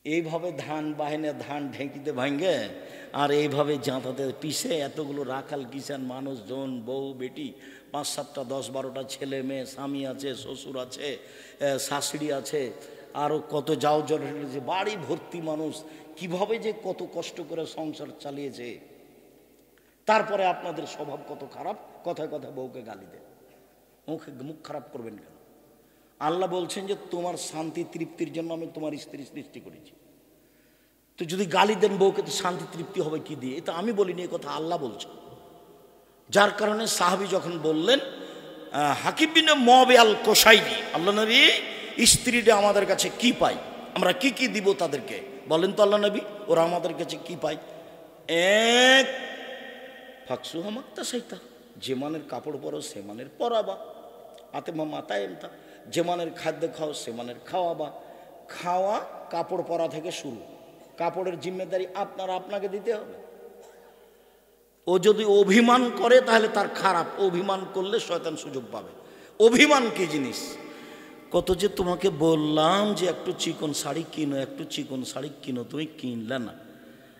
এইভাবে ধান বাহিনে ধান ঢেঁকিতে ভাঙে আর এইভাবে জাঁতাতে পিষে এতগুলো রাখাল কিষান মানুষজন, বউ বেটি, 5, 7টা 10, 12টা ছেলে মেয়ে, স্বামী আছে, শ্বশুর আছে, শাশুড়ি আছে, আরও কত যাও জল, বাড়ি ভর্তি মানুষ, কিভাবে যে কত কষ্ট করে সংসার চালিয়েছে। তারপরে আপনাদের স্বভাব কত খারাপ, কথায় কথায় বউকে গালি দেন। মুখ খারাপ করবেন কেন? আল্লাহ বলছেন যে তোমার শান্তি তৃপ্তির জন্য আমি তোমার স্ত্রী সৃষ্টি করেছি। তো যদি গালি দেন বউকে, তো শান্তি তৃপ্তি হবে কি দিয়ে? এটা আমি বলিনি, এই কথা আল্লাহ বলছেন। যার কারণে সাহাবী যখন বললেন হাকিম বিন মুআবিয়া আল কোসাইরি, আল্লাহ নবী স্ত্রীরা আমাদের কাছে কি পায়, আমরা কি কি দিব তাদেরকে, বলেন তো আল্লাহ নবী, ওরা আমাদের কাছে কি পায়? এক, ফাকসুহা মাক্তাসাইতা, যে মানের কাপড় পরো সে মানের পরাবা, আতেমা মাতায় এমতা, যে মানের খাদ্য খাও সে মানের খাওয়াবা। খাওয়া কাপড় পরা থেকে শুরু, কাপড়ের জিম্মেদারি আপনাকে দিতে হবে। ও যদি অভিমান করে তাহলে তার খারাপ, অভিমান করলে শয়তান সুযোগ পাবে। অভিমান কি জিনিস? কত যে তোমাকে বললাম যে একটু চিকন শাড়ি কিনো, একটু চিকন শাড়ি কিনো, তুমি কিনলে না,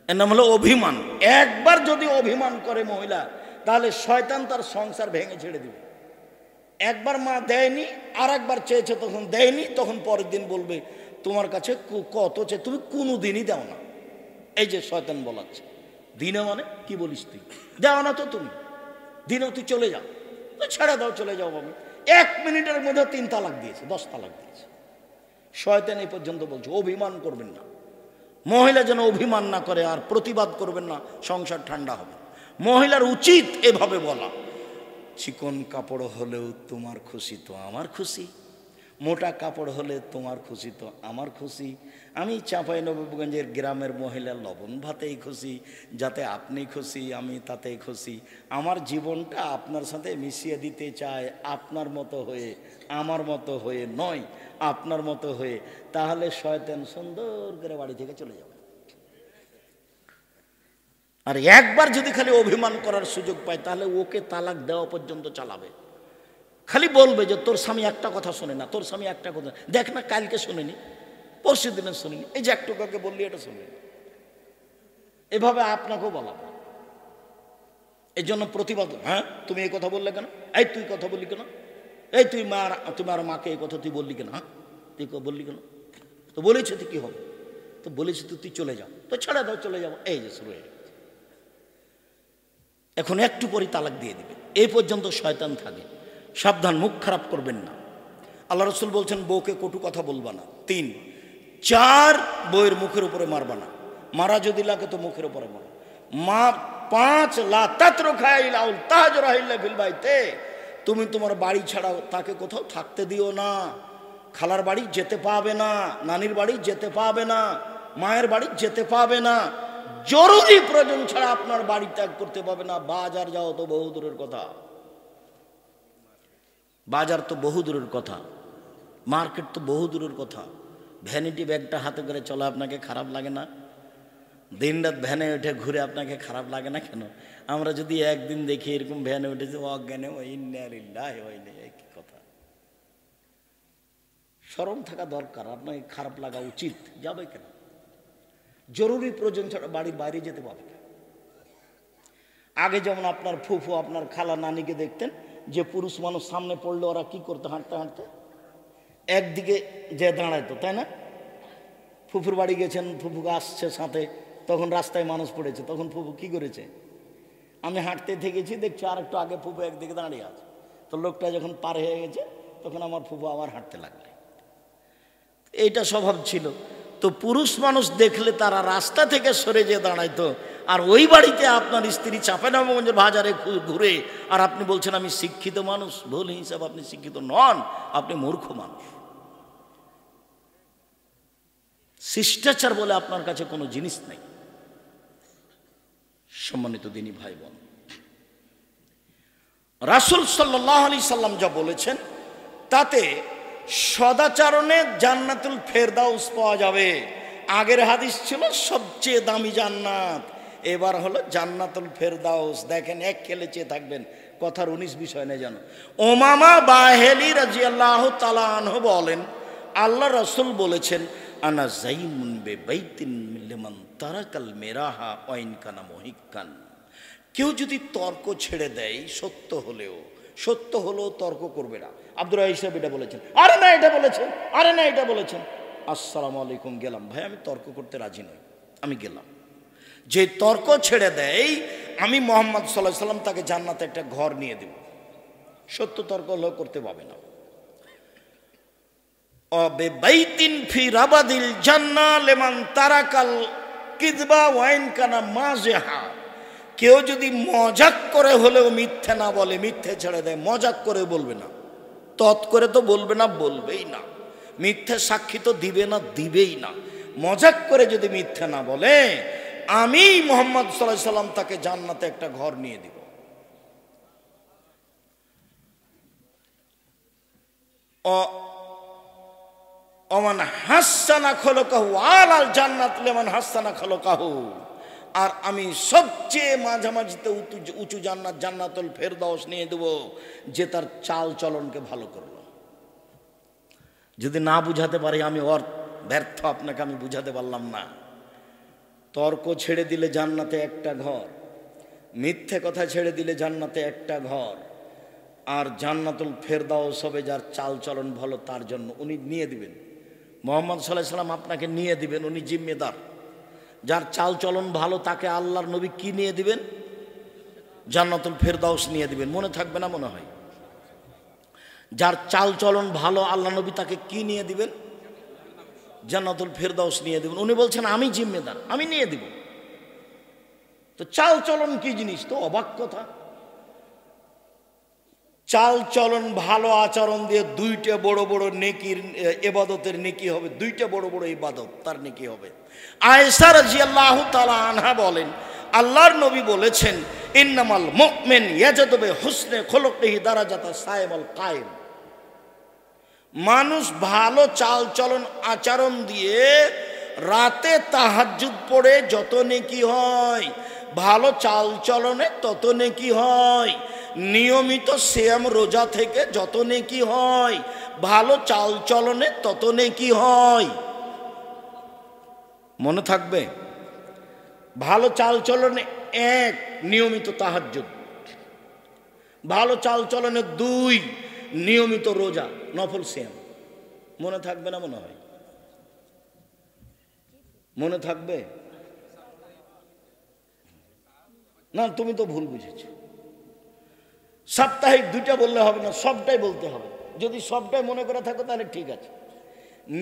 এর নাম হলো অভিমান। একবার যদি অভিমান করে মহিলা, তাহলে শয়তান তার সংসার ভেঙে ছেড়ে দিবে। একবার মা দেয়নি, আর একবার চেয়েছে তখন দেয়নি, তখন পরের দিন বলবে তোমার কাছে কত চেয়ে তুমি কোনো দিনই দাও না। এই যে শয়তান বলাচ্ছে, দিনে মানে কি বলিস তুই, দাও না তো তুমি, দিনেও তুই চলে যাও, তো ছেড়ে দাও, চলে যাও। আমি 1 মিনিটের মধ্যে 3 তালাক দিয়েছে, 10 তালাক দিয়েছে। শয়তান এই পর্যন্ত বলছে অভিমান করবেন না। মহিলা যেন অভিমান না করে, আর প্রতিবাদ করবেন না, সংসার ঠান্ডা হবে। মহিলার উচিত এভাবে বলা, চিকন কাপড় হলেও তোমার খুশি তো আমার খুশি, মোটা কাপড় হলে তোমার খুশি তো আমার খুশি। আমি চাঁপাইনবাবগঞ্জের গ্রামের মহিলা, লবণ ভাতেই খুশি, যাতে আপনি খুশি আমি তাতেই খুশি। আমার জীবনটা আপনার সাথে মিশিয়ে দিতে চাই, আপনার মতো হয়ে, আমার মতো হয়ে নয়, আপনার মতো হয়ে। তাহলে শয়তান সুন্দর করে বাড়ি থেকে চলে যাবে। আর একবার যদি খালি অভিমান করার সুযোগ পায়, তাহলে ওকে তালাক দেওয়া পর্যন্ত চালাবে। খালি বলবে যে তোর স্বামী একটা কথা শোনে না, তোর স্বামী একটা কথা, দেখ না কালকে শোনেনি, পরশু দিনে শোনেনি, এই যে একটু কাউকে বললি এটা শোনেনি। এভাবে আপনাকেও বলাবো। এই জন্য প্রতিবাদ, হ্যাঁ তুমি এই কথা বললে কেন, এই তুই কথা বললি কেন, এই তুই তোমার মাকে এই কথা তুই বললি কেন, হ্যাঁ তুই বললি কেন, তো বলেছে তুই কি হবে, তো বলেছে তুই চলে যাও, তো ছেড়ে দাও, চলে যাবো, এই যে শুরু হয়ে গেছে। এখন একটু পরই তালাক দিয়ে দিবে। এই পর্যন্ত শয়তান থাকে, সাবধান, মুখ খারাপ করবেন না। আল্লাহ রসুল বলছেন বউকে কটু কথা বলবা না। 3, 4 বউয়ের মুখের উপরে মারবা না, মারা যদি লাগে তো মুখের উপরে মারো। 5 লা তাতরুকা ইল্লা তাহজুরা ইল্লা ফিল বাইতে, তুমি তোমার বাড়ি ছাড়া তাকে কোথাও থাকতে দিও না। খালার বাড়ি যেতে পাবে না, নানির বাড়ি যেতে পাবে না, মায়ের বাড়ি যেতে পাবে না, জরুরি প্রয়োজন ছাড়া আপনার বাড়ি ত্যাগ করতে পাবে না। বাজার যাও তো বহু দূরের কথা, বাজার তো বহু দূরের কথা, মার্কেট তো বহু দূরের কথা। ভ্যানিটি ব্যাগটা হাতে করে চলা আপনাকে খারাপ লাগে না? দিনরাত ভ্যানে উঠে ঘুরে আপনাকে খারাপ লাগে না কেন? আমরা যদি একদিন দেখি এরকম ভ্যানে উঠেছে অজ্ঞানে, কি কথা, শরম থাকা দরকার, আপনাকে খারাপ লাগা উচিত। যাবে কেন? জরুরি প্রয়োজন ছাড়া বাড়ির বাইরে যেতে পারবে না। আগে যেমন আপনার ফুফু, আপনার খালা, নানিকে দেখতেন যে পুরুষ মানুষ সামনে পড়লে ওরা কি করতে, হাঁটতে হাঁটতে একদিকে যে দাঁড়াইতো, তাই না? ফুফুর বাড়ি গেছেন, ফুফুকে আসছে সাথে, তখন রাস্তায় মানুষ পড়েছে, তখন ফুফু কি করেছে? আমি হাঁটতে থেকেছি, দেখছি আর একটু আগে ফুফু একদিকে দাঁড়িয়ে আছে, তো লোকটা যখন পার হয়ে গেছে তখন আমার ফুফু আবার হাঁটতে লাগলে। এইটা স্বভাব ছিল। তো পুরুষ মানুষ দেখলে তারা রাস্তা থেকে সরে যেয়ে দাঁড়াইতো। আর ওই বাড়িতে আপনার স্ত্রী চাঁপাইনবাবগঞ্জের বাজারে ঘুরে, আর আপনি বলছেন আমি শিক্ষিত মানুষ। ভুল হিসাব, আপনি শিক্ষিত নন, আপনি মূর্খ মানুষ। শিষ্টাচার বলে আপনার কাছে কোনো জিনিস নেই। সম্মানিত দিনী ভাই বোন, রাসূল সাল্লাল্লাহু আলাইহি সাল্লাম যা বলেছেন তাতে সদাচরণে জান্নাতুল ফেরদাউস পাওয়া যাবে। আগের হাদিস ছিল সবচেয়ে দামি জান্নাত, এবার হলো জান্নাতুল ফেরদাউস। দেখেন, এক খেলে চেয়ে থাকবেন, কথার 19 বিষয় নেই জানো। উমামা বাহেলি রাদিয়াল্লাহু তাআলা আনহু বলেন, আল্লাহ রাসূল বলেছেন আনা যাইমুন বিবাইতিন লিমান তারাকাল মিরাহা ওয়াইন কানা মুহিক্কান। কেউ যদি তর্ক ছেড়ে দেয় সত্য হলেও তর্ক করবে না। আব্দুর রাজ্জাক সাহেব এটা বলেছেন, আরে না এটা বলেছেন, আরে না এটা বলেছেন, আসসালামু আলাইকুম গেলাম, ভাই আমি তর্ক করতে রাজি নই, আমি গেলাম। যে তর্ক ছেড়ে দেয়, আমি মুহাম্মদ সাল্লাল্লাহু আলাইহি সাল্লাম তাকে জান্নাতে একটা ঘর নিয়ে দেব। সত্য তর্ক হলেও করতে পাবে না। বাইতিন ফি রাবাদিল জান্নাহ লিমান তারাকাল কিযবা ওয়াইন কানা মাযহা। কেউ যদি মজাক করে হলেও মিথ্যে না বলে, মিথ্যে ছেড়ে দেয়, মজাক করে বলবে না, তৎ করে তো বলবে না, বলবেই না, মিথ্যে সাক্ষী তো দিবে না, দিবেই না। মজাক করে যদি মিথ্যে না বলে, আমি মুহাম্মদ সাল্লাল্লাহু আলাইহি সাল্লাম তাকে জান্নাতে একটা ঘর নিয়ে দিব। ওমান হাসানা খলকাহু আলাল জান্নাত লিমান হাসানা খলকাহু। আর আমি সবচেয়ে মাঝামাঝিতে উঁচু জান্নাত, জান্নাতুল ফেরদাউস নিয়ে দেব, যে তার চাল চলনকে ভালো করলো। যদি না বুঝাতে পারি আমি ওর ব্যর্থ, আপনাকে আমি বুঝাতে পারলাম না। তর্ক ছেড়ে দিলে জান্নাতে একটা ঘর, মিথ্যে কথা ছেড়ে দিলে জান্নাতে একটা ঘর, আর জান্নাতুল ফেরদাউস হবে যার চাল চলন ভালো, তার জন্য উনি নিয়ে দিবেন। মুহাম্মদ সাল্লাল্লাহু আলাইহি সাল্লাম আপনাকে নিয়ে দিবেন, উনি জিম্মেদার। যার চাল চলন ভালো তাকে আল্লাহর নবী কি নিয়ে দিবেন? জান্নাতুল ফেরদাউস নিয়ে দিবেন। মনে থাকবে না মনে হয়? যার চাল চলন ভালো আল্লাহ নবী তাকে কি নিয়ে দিবেন? জান্নাতুল ফেরদাউস নিয়ে দিবেন। উনি বলছেন আমি জিম্মেদার, আমি নিয়ে দিব। তো চাল চলন কি জিনিস? তো অবাক কথা। চাল চলন ভালো আচরণ দিয়ে দুইটা বড় বড় নেকির ইবাদতের নেকি হবে, দুইটা বড় বড় ইবাদত তার নেকি হবে। আয়েশা রাদিয়াল্লাহু তাআলা আনহা বলেন, আল্লাহর নবী বলেছেন, ইন্নামাল মুমিন ইয়াজাদু বিহুসনি খুলুকিহি দারাজাতা সাইমুল কায়েম। মানুষ ভালো চাল চলন আচরণ দিয়ে রাতে তাহাজ্জুদ পড়ে যত নেকি হয়, ভালো চাল চলনে তত নেকি হয়। নিয়মিত সিয়াম রোজা থেকে যত নেকি হয়, ভালো চাল চলনে তত নেকি হয়। মনে থাকবে? ভালো চাল চলনে 1 নিয়মিত তাহাজ্জুদ, ভালো চাল চলনে 2 নিয়মিত রোজা, নফল সিয়াম। মনে থাকবে না মনে হয়? মনে থাকবে না? তুমি তো ভুল বুঝেছো। সাপ্তাহিক 2টা বললে হবে না, সবটাই বলতে হবে। যদি সবটাই মনে করে থাকো তাহলে ঠিক আছে।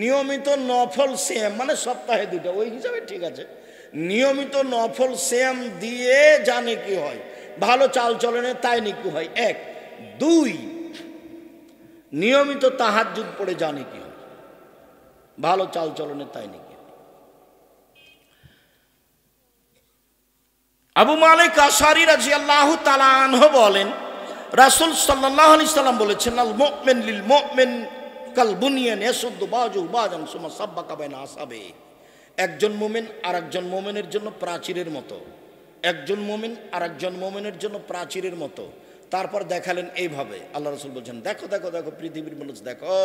নিয়মিত নফল সিয়াম মানে সপ্তাহে 2টা, ওই হিসাবে ঠিক আছে। নিয়মিত নফল সিয়াম দিয়ে জানে কি হয়, ভালো চাল চলনে তাই নাকি হয় 1। 2 নিয়মিত তাহাজ্জুদ পড়ে জানে কি হয়, ভালো চাল চলনে তাই নাকি। আবু মালিক আশআরী রাদিয়াল্লাহু তাআলা আনহু বলেন, রাসূল সাল্লাল্লাহু আলাইহি সাল্লাম বলেছেন, আল মুমিন লিল মুমিন কাল বুনিয়ান ইয়াসুদ্দু বাযুহু বাযান সুম্মা সাব্বাকা বাইনা আসাবে। একজন মুমিন আরেকজন মুমিনের জন্য প্রাচীরের মতো, একজন মুমিন আরেকজন মুমিনের জন্য প্রাচীরের মতো। তারপর দেখালেন এইভাবে, আল্লাহ রাসূল বলছেন, দেখো দেখো দেখো পৃথিবীর মানুষ দেখো,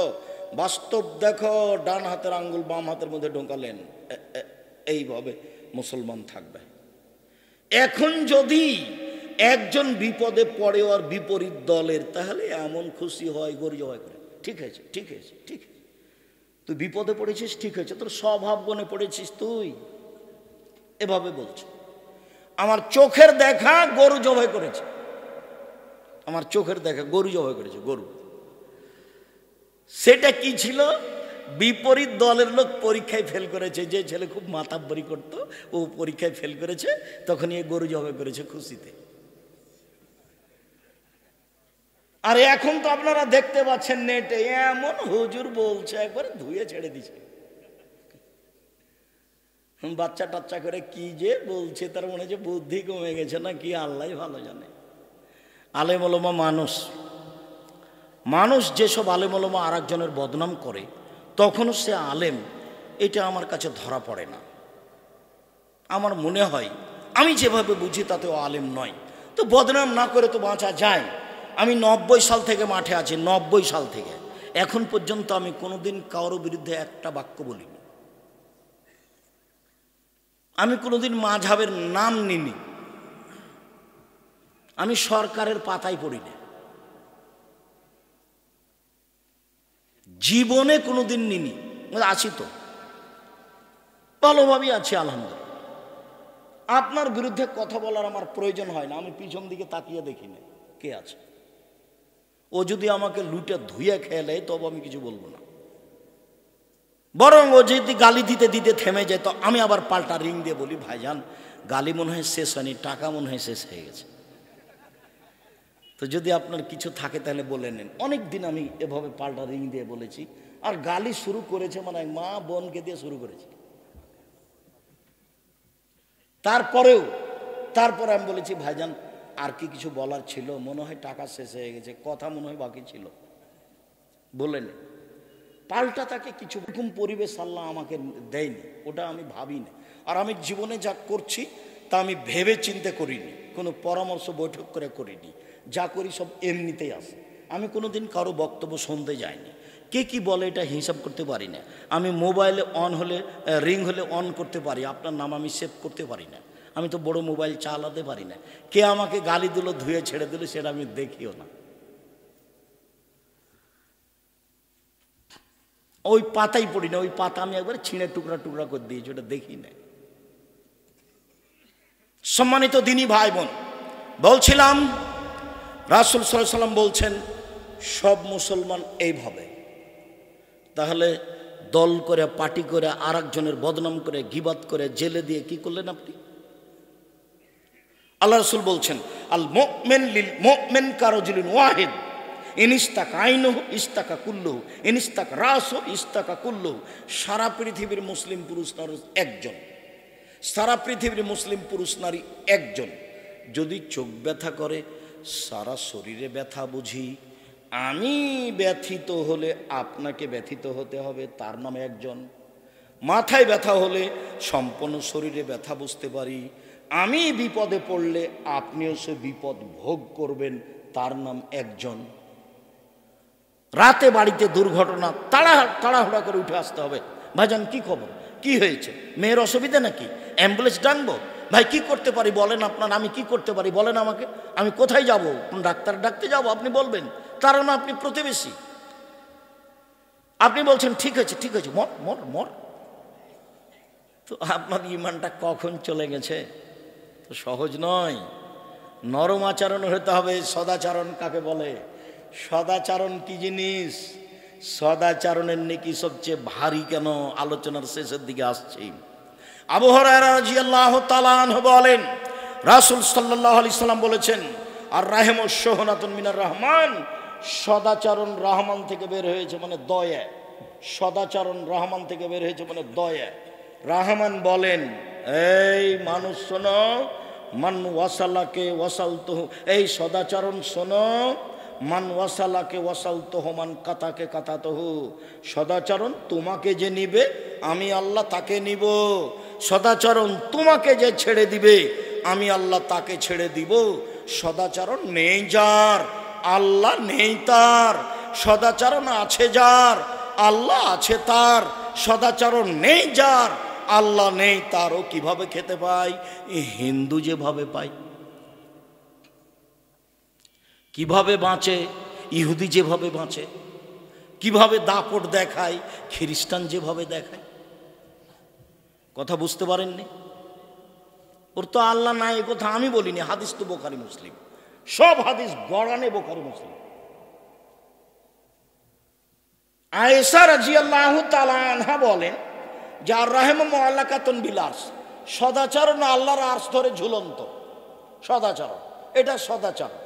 বাস্তব দেখো, ডান হাতের আঙ্গুল বাম হাতের মধ্যে ঢোকালেন, এইভাবে মুসলমান থাকবে। এখন যদি একজন বিপদে পড়ে আর বিপরীত দলের, তাহলে এমন খুশি হয়, গর্ব হয় করে, ঠিক আছে ঠিক আছে ঠিক আছে, তুই বিপদে পড়েছিস, ঠিক আছে, তোর স্বভাব গুণে পড়েছিস তুই, এভাবে বলছে। আমার চোখের দেখা গরু জবাই করেছে, আমার চোখের দেখা গরু জবাই করেছে, গরু। সেটা কি ছিল? বিপরীত দলের লোক পরীক্ষায় ফেল করেছে, যে ছেলে খুব মাতাব্বরি করতো ও পরীক্ষায় ফেল করেছে, তখন এই গরু জবাই করেছে খুশিতে। আর এখন তো আপনারা দেখতে পাচ্ছেন নেটে এমন হুজুর বলছে, একবারে ধুয়ে ছেড়ে দিছে, বাচ্চা টাচ্চা করে কি যে বলছে, তার মনে হচ্ছে বুদ্ধি কমে গেছে না কি, আল্লাহ ভালো জানে। আলেম ওলামা মানুষ যেসব আলেম ওলামা আর একজনের বদনাম করে, তখনও সে আলেম, এটা আমার কাছে ধরা পড়ে না। আমার মনে হয় আমি যেভাবে বুঝি তাতে ও আলেম নয়। তো বদনাম না করে তো বাঁচা যায়। আমি 90 সাল থেকে মাঠে আছি, 90 সাল থেকে এখন পর্যন্ত আমি কোনোদিন কারোর বিরুদ্ধে একটা বাক্য বলিনি, আমি কোনোদিন মাযহাবের নাম নিনি, আমি সরকারের পাতায় পড়ি না, জীবনে কোনোদিন নিনি। আছি তো, ভালোভাবেই আছি আলহামদুলিল্লাহ। আপনার বিরুদ্ধে কথা বলার আমার প্রয়োজন হয় না, আমি পিছন দিকে তাকিয়ে দেখি না কে আছে। ও যদি আমাকে লুটে ধুয়ে খেয়ে নেয় তবে আমি কিছু বলবো না, বরং ও যদি গালি দিতে দিতে থেমে যায় তো আমি আবার পাল্টা রিং দিয়ে বলি, ভাইজান গালি মনে হয় শেষ হয়নি, টাকা মনে হয় শেষ হয়ে গেছে, তো যদি আপনার কিছু থাকে তাহলে বলে নেন। অনেক দিন আমি এভাবে পাল্টা রিং দিয়ে বলেছি, আর গালি শুরু করেছে মানে মা বোনকে দিয়ে শুরু করেছে। তারপরে আমি বলেছি, ভাইজান আর কি কিছু বলার ছিল? মনে হয় টাকা শেষ হয়ে গেছে, কথা মনে হয় বাকি ছিল, বলেন। পাল্টা তাকে কিছু রকম পরিবেশ আল্লাহ আমাকে দেয়নি, ওটা আমি ভাবি না। আর আমি জীবনে যা করছি তা আমি ভেবে চিন্তে করিনি, কোনো পরামর্শ বৈঠক করে করিনি, যা করি সব এমনিতেই আসে। আমি কোনোদিন কারো বক্তব্য শুনতে যাইনি, কে কি বলে এটা হিসাব করতে পারি না। আমি মোবাইলে অন হলে রিং হলে অন করতে পারি, আপনার নাম আমি সেভ করতে পারি না। আমি তো বড় মোবাইল চালাতে পারি না, কে আমাকে গালি দিল ধুয়ে ছেড়ে দিল সেটা আমি দেখিও না। ওই পাতাই পড়ি না, ওই পাতা আমি একবার ছিঁড়ে টুকরা টুকরা করে দিয়েছি, ওটা দেখি না। সম্মানিত দিনী ভাই বোন, বলছিলাম রাসূল সাল্লাল্লাহু আলাইহি ওয়াসাল্লাম বলছেন সব মুসলমান এইভাবে। তাহলে দল করে পার্টি করে আর একজনের বদনাম করে গিবাত করে জেলে দিয়ে কি করলেন আপনি? আল্লাহ রাসূল বলছেন আল মুমিন লিল মুমিন কারাজুলিন ওয়াহিদ ইনিস্তাকা আইনুহু ইস্তাকা কুল্লুহু ইনিস্তাকা রাসু ইস্তাকা কুল্লুহু। সারা পৃথিবীর মুসলিম পুরুষ নারী একজন, সারা পৃথিবীর মুসলিম পুরুষ নারী একজন। যদি চোখ ব্যথা করে সারা শরীরে ব্যথা বুঝি, আমি ব্যথিত হলে আপনাকে ব্যথিত হতে হবে, তার নামে একজন। মাথায় ব্যথা হলে সম্পূর্ণ শরীরে ব্যথা বুঝতে পারি, আমি বিপদে পড়লে আপনিও সে বিপদ ভোগ করবেন, তার নাম একজন। রাতে বাড়িতে দুর্ঘটনা, তাড়াহুড়া করে উঠে আসতে হবে, ভাইজান কি খবর, কি হয়েছে, মেয়ের অসুবিধা নাকি, অ্যাম্বুলেন্স ডাকবো? ভাই কি করতে পারি বলেন আপনার, আমি কি করতে পারি বলেন আমাকে, আমি কোথায় যাব, কোন ডাক্তার ডাকতে যাব আপনি বলবেন, কারণ আপনি প্রতিবেশী। আপনি বলছেন ঠিক আছে ঠিক আছে, মর মর মর। তো আপনার ইমানটা কখন চলে গেছে? তো সহজ নয়, নরম আচরণ হতে হবে। সদাচরণ কাকে বলে? সদাচরণ কি জিনিস? সদাচরণের নেকি সবচেয়ে ভারী কেন? আলোচনার শেষের দিকে আসছি। আবু হুরায়রা রাদিয়াল্লাহু তাআলা আনহু বলেন রাসূল সাল্লাল্লাহু আলাইহি সাল্লাম বলেছেন আর রাহিমুশ শুহনাতুন মিনার রহমান, সদাচরণ রহমান থেকে বের হয়েছে মানে দয়া। সদাচরণ রহমান থেকে বের হয়েছে মানে দয়া। রহমান বলেন এই মানুষ শোনো, মান ওয়াসালাকে ওয়াসালতুহু, এই সদাচরণ শোনো, মান ওয়াসালাকে ওয়াসালতুহু মান কাতাকে কাতাতুহু। সদাচরণ তোমাকে যে নিবে আমি আল্লাহ তাকে নিব, সদাচরণ তোমাকে যে ছেড়ে দিবে আমি আল্লাহ তাকে ছেড়ে দিব। সদাচরণ নেই যার আল্লাহ নেই তার, সদাচরণ আছে যার আল্লাহ আছে তার। সদাচরণ নেই যার আল্লাহ নেই তারও কিভাবে খেতে পায়? হিন্দু যেভাবে পায়, কিভাবে বাঁচে ইহুদি যেভাবে বাঁচে, কিভাবে দাপট দেখায় খ্রিস্টান যেভাবে দেখায়। কথা বুঝতে পারেননি? ওর তো আল্লাহ নাই এ কথা আমি বলিনি, হাদিস তো বোখারি মুসলিম, সব হাদিস গড়ানে বোখারি মুসলিম। আয়েশা রাদিয়াল্লাহু তাআলা আনহা বলেন যার রাহিমু মুআল্লাকাতুন বিল আরশ, সদাচরণ আল্লাহর আরশ ধরে ঝুলন্ত সদাচরণ, এটা সদাচরণ।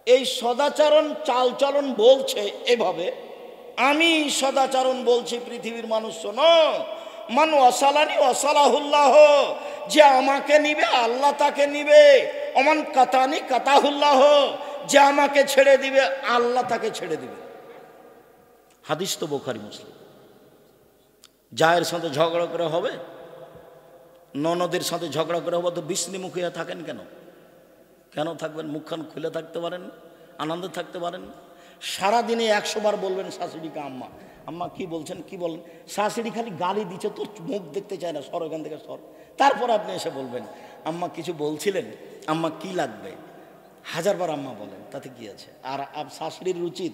এই সদাচরণ চালচলন বলছে এভাবে, আমি সদাচরণ বলছি পৃথিবীর মানুষ শোনো, মান ওয়াসালানি ওয়াসালাহুল্লাহ, যে আমাকে নিবে আল্লাহ তাকে নিবে, অমান কাতানি কাতাহুল্লাহ, যে আমাকে ছেড়ে দিবে আল্লাহ তাকে ছেড়ে দিবে। হাদিস তো বোখারি মুসলিম। জায়ের সাথে ঝগড়া করে হবে, ননদের সাথে ঝগড়া করে হবে তো বিষ্ণু মুখিয়া থাকেন কেন? কেন থাকবেন? মুখখান খুলে থাকতে পারেন, আনন্দে থাকতে পারেন। সারাদিনে 100 বার বলবেন শাশুড়িকে আম্মা, আম্মা কি বলছেন, কি বলেন? শাশুড়ি খালি গালি দিচ্ছে, তোর মুখ দেখতে চায় না, সর এখান থেকে সর। তারপর আপনি এসে বলবেন আম্মা কিছু বলছিলেন, আম্মা কি লাগবে, হাজারবার আম্মা বলেন, তাতে কি আছে? আর শাশুড়ির উচিত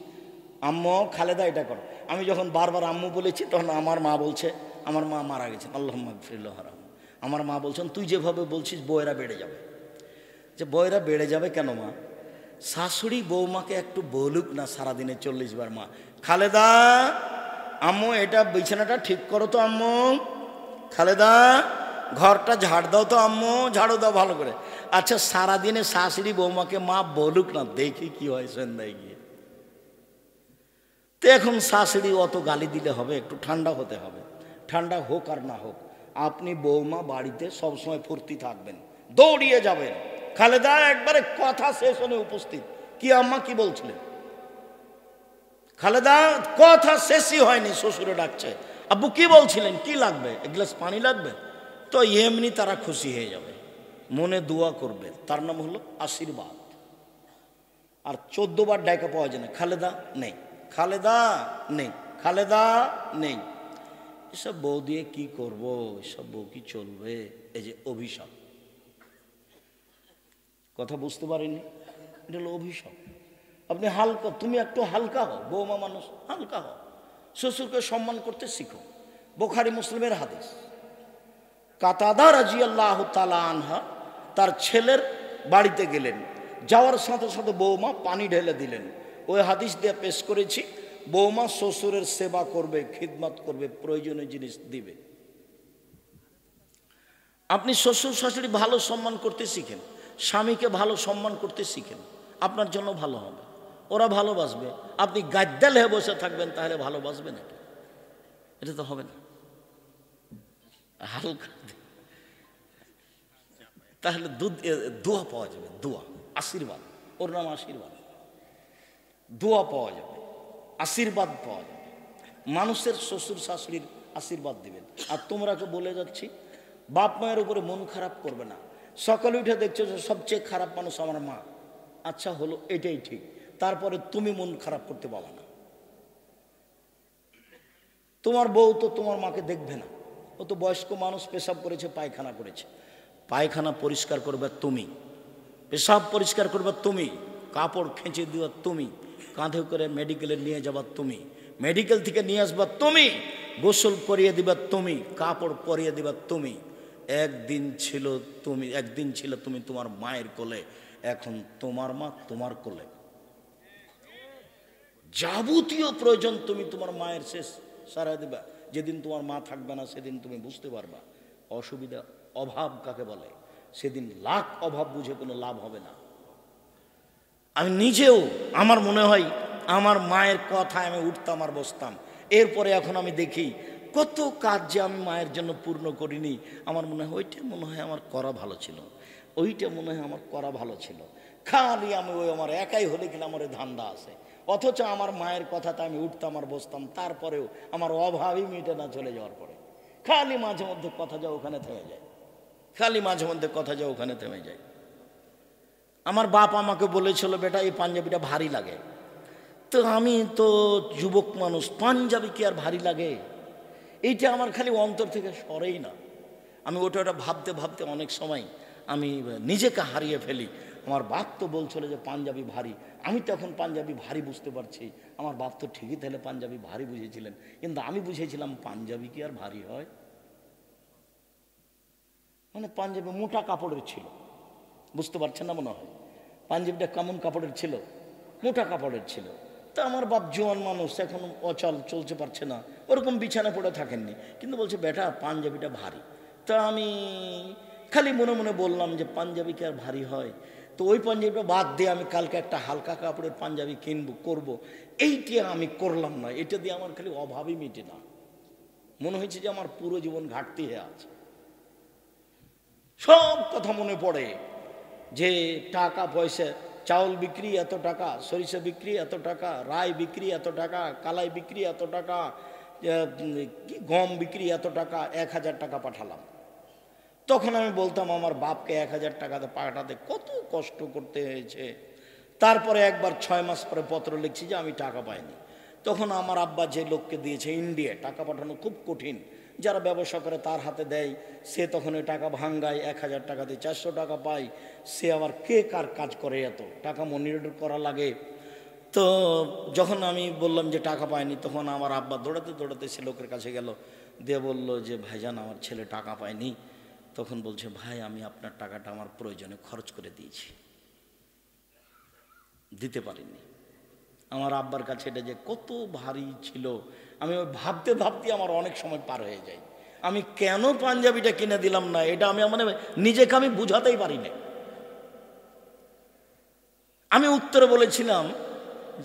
আম্মু খালেদা এটা করো। আমি যখন বারবার আম্মু বলেছি তখন আমার মা বলছে, আমার মা মারা গেছেন, আল্লাহুম্মা গফিরলাহু হারাম, আমার মা বলছেন তুই যেভাবে বলছিস বউয়েরা বেড়ে যাবে। যে বউয়েরা বেড়ে যাবে কেন মা? শাশুড়ি বৌমাকে একটু বলুক না সারাদিনে 40 বার, মা খালেদা আম্মু এটা বিছানাটা ঠিক করো তো, আম্মু খালেদা ঘরটা ঝাড় দাও তো, আম্মু ঝাড়ু দাও ভালো করে। আচ্ছা সারাদিনে শাশুড়ি বৌমাকে মা বলুক না, দেখি কি হয় সন্ধ্যায় গিয়ে। তো এখন শাশুড়ি অত গালি দিলে হবে? একটু ঠান্ডা হতে হবে। ঠান্ডা হোক আর না হোক, আপনি বৌমা বাড়িতে সবসময় ফুর্তি থাকবেন, দৌড়িয়ে যাবেন। খালেদা একবারে কথা শেষ হলে উপস্থিত, কি আম্মা কি বলছিলেন? খালেদা কথা শেষই হয়নি, শ্বশুরে ডাকছে, আব্বু কি বলছিলেন, কি লাগবে, এক গ্লাস পানি লাগবে? তো এমনি তারা খুশি হয়ে যাবে, মনে দোয়া করবে, তার নাম হলো আশীর্বাদ। আর 14 বার ডাকা পাওয়া যায় না, খালেদা নেই, খালেদা নেই, খালেদা নেই। এসব বউ দিয়ে কি করব, এসব বউ কি চলবে? এই যে অভিশাপ, কথা বুঝতে পারিনি, এটা হলো অভিশাপ। আপনি হালকা, তুমি একটু হালকা হও, বৌমা মানুষ, হালকা হও, শ্বশুরকে সম্মান করতে শিখো। বুখারী মুসলিমের হাদিস, কাতাদা রাদিয়াল্লাহু তাআলা আনহা তার ছেলের বাড়িতে গেলেন, যাওয়ার সাথে সাথে বৌমা পানি ঢেলে দিলেন। ওই হাদিস দিয়ে পেশ করেছি, বৌমা শ্বশুরের সেবা করবে, খিদমত করবে, প্রয়োজনীয় জিনিস দিবে। আপনি শ্বশুর শাশুড়ি ভালো সম্মান করতে শিখেন, স্বামীকে ভালো সম্মান করতে শিখেন, আপনার জন্য ভালো হবে, ওরা ভালোবাসবে। আপনি গাদ্দাল হয়ে বসে থাকবেন, তাহলে ভালোবাসবে নাকি? এটা তো হবে না। হালকা, তাহলে দোয়া পাওয়া যাবে, দোয়া, আশীর্বাদ, ওর নাম আশীর্বাদ। দোয়া পাওয়া যাবে, আশীর্বাদ পাওয়া যাবে, মানুষের শ্বশুর শাশুড়ির আশীর্বাদ দিবেন। আর তোমরাকে বলে যাচ্ছি, বাপ মায়ের উপরে মন খারাপ করবে না। সকালে উঠে দেখছো যে সবচেয়ে খারাপ মানুষ আমার মা, আচ্ছা হলো, এটাই ঠিক, তারপরে তুমি মন খারাপ করতে পারবে না। তোমার বউ তো তোমার মাকে দেখবে না, ও তো বয়স্ক মানুষ, পেশাব করেছে, পায়খানা করেছে, পায়খানা পরিষ্কার করবে তুমি, পেশাব পরিষ্কার করবে তুমি, কাপড় খেঁচে দেওয়া তুমি, কাঁধে করে মেডিকেলে নিয়ে যাবা তুমি, মেডিকেল থেকে নিয়ে আসবা তুমি, গোসল করিয়ে দিবা তুমি, কাপড় পরিয়ে দিবা তুমি। একদিন ছিল তুমি তোমার মায়ের কোলে, এখন তোমার মা তোমার কোলে। যাবতীয় প্রয়োজন তুমি তোমার মায়ের শেষ সারা দিবা। যেদিন তোমার মা থাকবে না সেদিন তুমি বুঝতে পারবা অসুবিধা, অভাব কাকে বলে। সেদিন লাখ অভাব বুঝে কোনো লাভ হবে না। আমি নিজেও, আমার মনে হয় আমার মায়ের কথায় আমি উঠতাম আর বসতাম। এরপরে এখন আমি দেখি কত কাজ যে আমি মায়ের জন্য পূর্ণ করিনি। আমার মনে হয় ওইটা মনে হয় আমার করা ভালো ছিল, ওইটা মনে হয় আমার করা ভালো ছিল। খালি আমি ওই আমার একাই হলে কিনা আমার ধান্দা আছে, অথচ আমার মায়ের কথাতে আমি উঠতাম আর বসতাম, তারপরেও আমার অভাবই মিটে না চলে যাওয়ার পরে। খালি মাঝে মধ্যে কথা যা ওখানে থেমে যায়, খালি মাঝে মধ্যে কথা যা ওখানে থেমে যায়। আমার বাপ আমাকে বলেছিল, বেটা এই পাঞ্জাবিটা ভারী লাগে। তো আমি তো যুবক মানুষ, পাঞ্জাবি কি আর ভারী লাগে? এইটা আমার খালি অন্তর থেকে সরেই না। আমি ওটা ভাবতে ভাবতে অনেক সময় আমি নিজেকে হারিয়ে ফেলি। আমার বাপ তো বলছিল যে পাঞ্জাবি ভারী, আমি তখন পাঞ্জাবি ভারী বুঝতে পারছি। আমার বাপ তো ঠিকই তাহলে পাঞ্জাবি ভারী বুঝেছিলেন, কিন্তু আমি বুঝেছিলাম পাঞ্জাবি কি আর ভারী হয়? মানে পাঞ্জাবি মোটা কাপড়ের ছিল, বুঝতে পারছেন না মনে হয়। পাঞ্জাবিটা কেমন কাপড়ের ছিল? মোটা কাপড়ের ছিল। তা আমার বাপ জোয়ান মানুষ, এখন অচল, চলতে পারছে না, ওরকম বিছানা পড়ে থাকেননি, কিন্তু বলছে বেটা পাঞ্জাবিটা ভারী। তা আমি খালি মনে মনে বললাম যে পাঞ্জাবি কি আর ভারী হয়? তো ওই পাঞ্জাবিটা বাদ দিয়ে আমি কালকে একটা হালকা কাপড়ের পাঞ্জাবি কিনবো, করবো। এইটা আমি করলাম না, এটা দিয়ে আমার খালি অভাবই মিটে না। মনে হয়েছে যে আমার পুরো জীবন ঘাটতি হয়ে আছে। সব কথা মনে পড়ে যে টাকা পয়সা, চাউল বিক্রি এত টাকা, সরিষা বিক্রি এত টাকা, রায় বিক্রি এত টাকা, কালাই বিক্রি এত টাকা, গম বিক্রি এত টাকা, 1000 টাকা পাঠালাম। তখন আমি বলতাম আমার বাপকে 1000 টাকাতে পাঠাতে কত কষ্ট করতে হয়েছে। তারপরে একবার 6 মাস পরে পত্র লিখছি যে আমি টাকা পাইনি। তখন আমার আব্বা যে লোককে দিয়েছে ইন্ডিয়া, টাকা পাঠানো খুব কঠিন, যারা ব্যবসা করে তার হাতে দেয়, সে তখন ওই টাকা ভাঙ্গায়, 1000 টাকাতে 400 টাকা পায়, সে আবার কে কার কাজ করে, এত টাকা মনিটর করা লাগে। তো যখন আমি বললাম যে টাকা পায়নি, তখন আমার আব্বা দৌড়াতে দৌড়াতে সে লোকের কাছে গেল, দিয়ে বলল যে ভাইজান আমার ছেলে টাকা পায়নি। তখন বলছে ভাই আমি আপনার টাকাটা আমার প্রয়োজনে খরচ করে দিয়েছি, দিতে পারিনি। আমার আব্বার কাছে এটা যে কত ভারী ছিল, আমি ভাবতে ভাবতে আমার অনেক সময় পার হয়ে যায়। আমি কেন পাঞ্জাবিটা কিনে দিলাম না, এটা আমি মানে নিজেকে আমি বুঝাতেই পারি না। আমি উত্তরে বলেছিলাম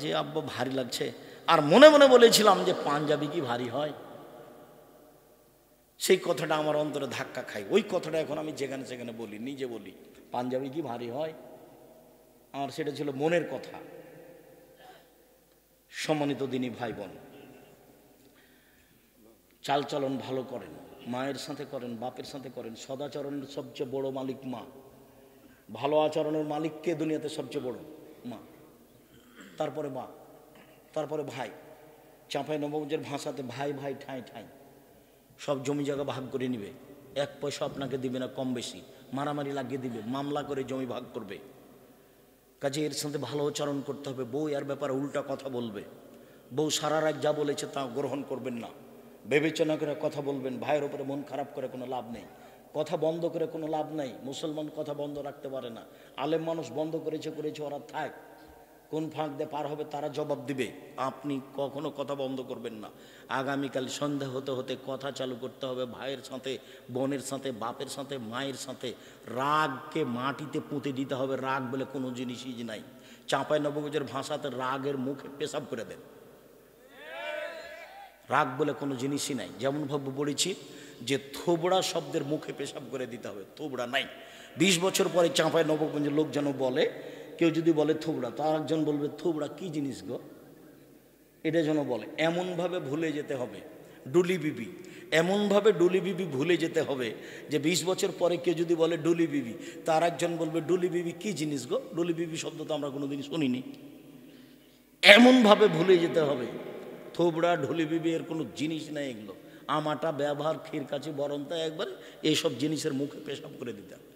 যে আব্বা ভারী লাগছে, আর মনে মনে বলেছিলাম যে পাঞ্জাবি কি ভারী হয়। সেই কথাটা আমার অন্তরে ধাক্কা খায়। ওই কথাটা এখন আমি যেখানে সেখানে বলি, নিজে বলি, পাঞ্জাবি কি ভারী হয়। আর সেটা ছিল মনের কথা। সম্মানিত দিনী ভাই বোন, চালচলন ভালো করেন, মায়ের সাথে করেন, বাপের সাথে করেন। সদাচরণের সবচেয়ে বড় মালিক মা, ভালো আচরণের মালিককে দুনিয়াতে সবচেয়ে বড় মা, তারপরে মা, তারপরে ভাই। চাঁপাইনবাবগঞ্জের ভাষাতে ভাই ভাই ঠাঁই ঠাঁই, সব জমি জায়গা ভাগ করে নিবে, 1 পয়সা আপনাকে দিবে না, কম বেশি মারামারি লাগিয়ে দিবে, মামলা করে জমি ভাগ করবে। কাজে এর সাথে ভালো আচরণ করতে হবে। বউ এর ব্যাপারে উল্টা কথা বলবে, বউ সারা রাত যা বলেছে তা গ্রহণ করবেন না, বিবেচনা করে কথা বলবেন। ভাইয়ের উপরে মন খারাপ করে কোনো লাভ নেই, কথা বন্ধ করে কোনো লাভ নাই। মুসলমান কথা বন্ধ রাখতে পারে না, আলেম মানুষ বন্ধ করেছে, ওরা থাক, কোন ফাঁক দিয়ে পার হবে তারা জবাব দিবে। আপনি কখনো কথা বন্ধ করবেন না। আগামীকাল সন্ধ্যা হতে হতে কথা চালু করতে হবে, ভাইয়ের সাথে, বোনের সাথে, বাপের সাথে, মায়ের সাথে। রাগকে মাটিতে পুঁতে দিতে হবে। রাগ বলে কোনো জিনিসই নাই। চাঁপাইনবাবগঞ্জের ভাষাতে রাগের মুখে পেশাব করে দেন। রাগ বলে কোনো জিনিসই নাই। যেমনভাবে বলেছি যে থোবড়া শব্দের মুখে পেশাব করে দিতে হবে, থোবড়া নাই। 20 বছর পরে চাঁপাইনবাবগঞ্জের লোক যেন বলে, কেউ যদি বলে থোবড়া, তো আরেকজন বলবে থোবড়া কি জিনিস গো, এটা যেন বলে। এমনভাবে ভুলে যেতে হবে ডুলি বিবি, এমনভাবে ডুলি বিবি ভুলে যেতে হবে যে 20 বছর পরে কেউ যদি বলে ডুলি বিবি, তার একজন বলবে ডুলি বিবি কি জিনিস গো, ডুলি বিবি শব্দ তো আমরা কোনোদিন শুনিনি। এমনভাবে ভুলে যেতে হবে। থোবড়া ঢুলি বিবি এর কোনো জিনিস নাই এগুলো। আমাটা ব্যবহার ক্ষীর কাছে বরণতা একবার এইসব জিনিসের মুখে পেশাব করে দিতে হবে,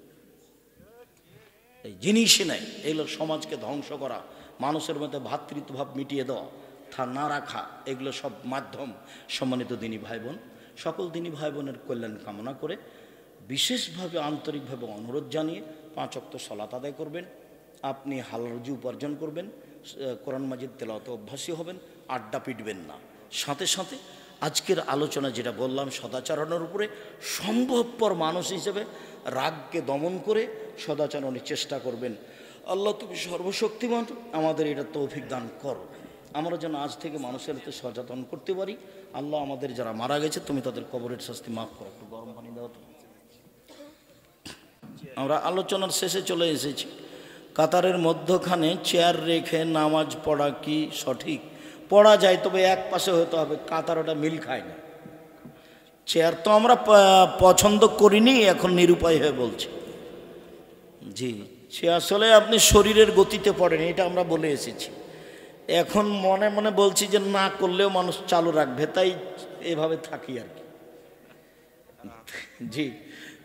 এই জিনিসই নাই। এগুলো সমাজকে ধ্বংস করা, মানুষের মধ্যে ভ্রাতৃত্বভাব মিটিয়ে দেওয়া, না রাখা, এগুলো সব মাধ্যম। সম্মানিত দিনী ভাই বোন, সকল দিনী ভাই বোনের কল্যাণ কামনা করে বিশেষভাবে আন্তরিকভাবে অনুরোধ জানিয়ে 5 ওয়াক্ত সালাত আদায় করবেন। আপনি হালাল রুজি উপার্জন করবেন, কোরআন মাজিদ তেলাওয়াতে অভ্যাসী হবেন, আড্ডা পিটবেন না। সাথে সাথে আজকের আলোচনা যেটা বললাম সদাচরণের উপরে, সম্ভবপর মানুষ হিসেবে রাগকে দমন করে সদাচরণের চেষ্টা করবেন। আল্লাহ তুমি সর্বশক্তিমান, আমাদের এটা তৌফিক দান করো। আমরা যেন আজ থেকে মানুষের হাতে সচেতন করতে পারি। আল্লাহ আমাদের যারা মারা গেছে তুমি তাদের কবরের শাস্তি মাফ করো। একটু গরম পানি দাও তো। আমরা আলোচনার শেষে চলে এসেছি। কাতারের মধ্যখানে চেয়ার রেখে নামাজ পড়া কি সঠিক? পড়া যায়, তবে এক পাশে হতে হবে, কাতার ওটা মিল খায় না। চেয়ার তো আমরা পছন্দ করিনি, এখন নিরুপায় হয়ে বলছি। জি, সে আসলে আপনি শরীরের গতিতে পড়েন, এটা আমরা বলে এসেছি। এখন মনে মনে বলছি যে না করলেও মানুষ চালু রাখবে, তাই এভাবে থাকি আর কি। জি,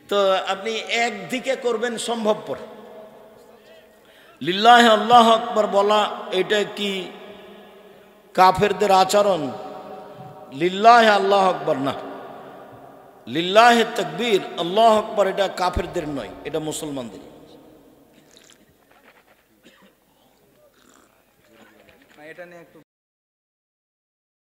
তো আপনি একদিকে করবেন সম্ভবপর। লিল্লাহে আল্লাহু আকবার বলা এটা কি কাফেরদের আচরণ? লিল্লাহে আল্লাহু আকবার না, লিল্লাহে তাকবীর আল্লাহু আকবার এটা কাফেরদের নয়, এটা মুসলমানদের। এটা নিয়ে একটু